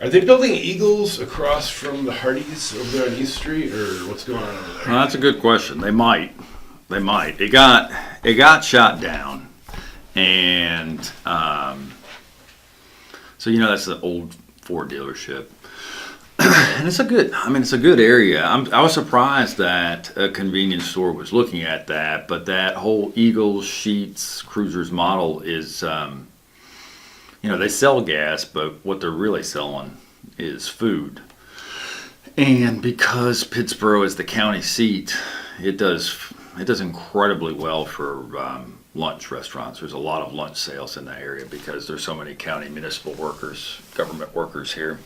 Are they building Eagles across from the Hardys over there on East Street, or what's going on over there? Well, that's a good question. They might. It got shot down, and so that's the old Ford dealership, and it's a good area. I was surprised that a convenience store was looking at that, but that whole Eagles, Sheets, Cruisers model is. They sell gas, but what they're really selling is food. And because Pittsboro is the county seat, it does incredibly well for lunch restaurants. There's a lot of lunch sales in that area because there's so many county municipal workers, government workers here.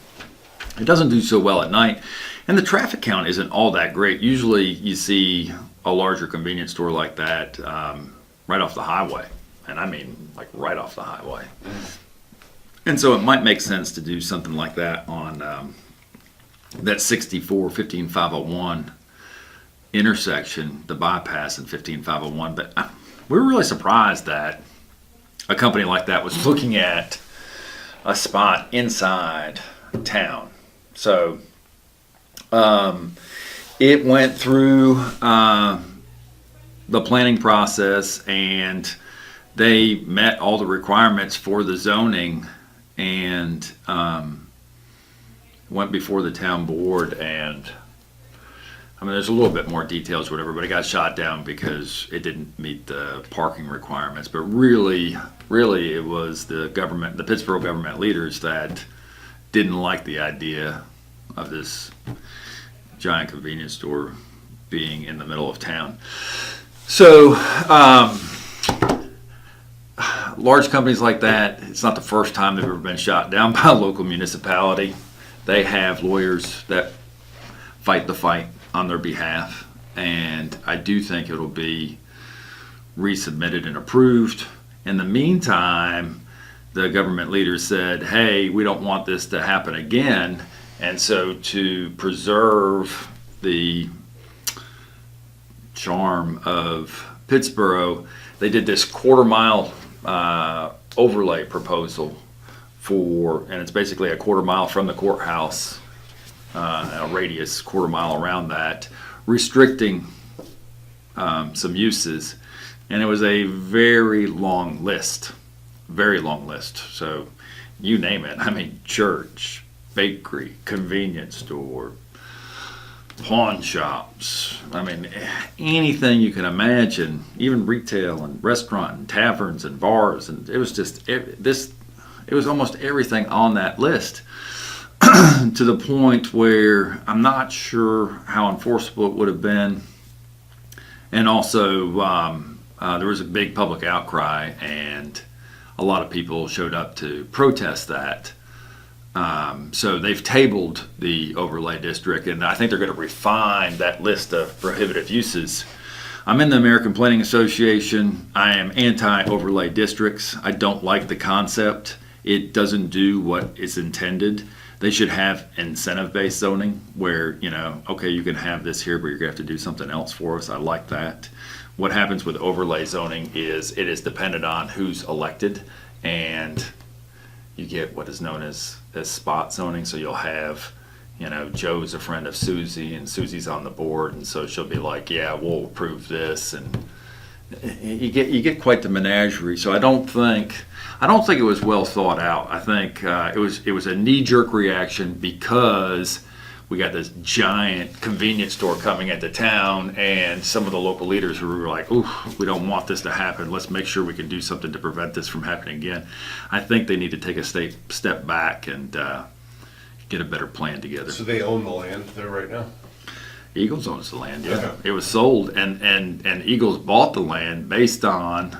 It doesn't do so well at night, and the traffic count isn't all that great. Usually you see a larger convenience store like that right off the highway, and I mean like right off the highway. And so it might make sense to do something like that on that 64-15501 intersection, the bypass in 15501. But we were really surprised that a company like that was looking at a spot inside town. So it went through the planning process, and they met all the requirements for the zoning, and went before the town board. And there's a little bit more details, whatever, but it got shot down because it didn't meet the parking requirements. But really it was the Pittsboro government leaders that didn't like the idea of this giant convenience store being in the middle of town. So large companies like that, it's not the first time they've ever been shot down by a local municipality. They have lawyers that fight the fight on their behalf, and I do think it'll be resubmitted and approved. In the meantime, the government leaders said, hey, we don't want this to happen again, and so to preserve the charm of Pittsboro, they did this quarter-mile overlay proposal and it's basically a quarter mile from the courthouse, a radius quarter mile around that, restricting some uses, and it was a very long list. So you name it. Church, bakery, convenience store, pawn shops. Anything you can imagine, even retail and restaurant and taverns and bars, and it was just it was almost everything on that list, to the point where I'm not sure how enforceable it would have been. And also there was a big public outcry, and a lot of people showed up to protest that. So they've tabled the overlay district, and I think they're going to refine that list of prohibitive uses. I'm in the American Planning Association. I am anti-overlay districts. I don't like the concept. It doesn't do what it's intended. They should have incentive-based zoning where, okay, you can have this here, but you're going to have to do something else for us. I like that. What happens with overlay zoning is it is dependent on who's elected, and you get what is known as spot zoning. So you'll have, Joe's a friend of Susie, and Susie's on the board, and so she'll be like, yeah, we'll approve this, and you get quite the menagerie. So I don't think it was well thought out. I think it was a knee-jerk reaction because we got this giant convenience store coming into town, and some of the local leaders who were like, ooh, we don't want this to happen. Let's make sure we can do something to prevent this from happening again. I think they need to take a step back and get a better plan together. So they own the land there right now? Eagles owns the land, yeah. Okay. It was sold, and Eagles bought the land based on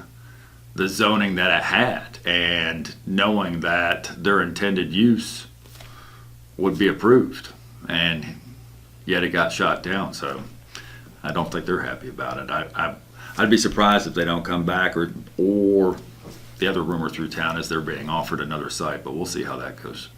the zoning that it had, and knowing that their intended use would be approved. And yet it got shot down, so I don't think they're happy about it. I'd be surprised if they don't come back, or the other rumor through town is they're being offered another site, but we'll see how that goes.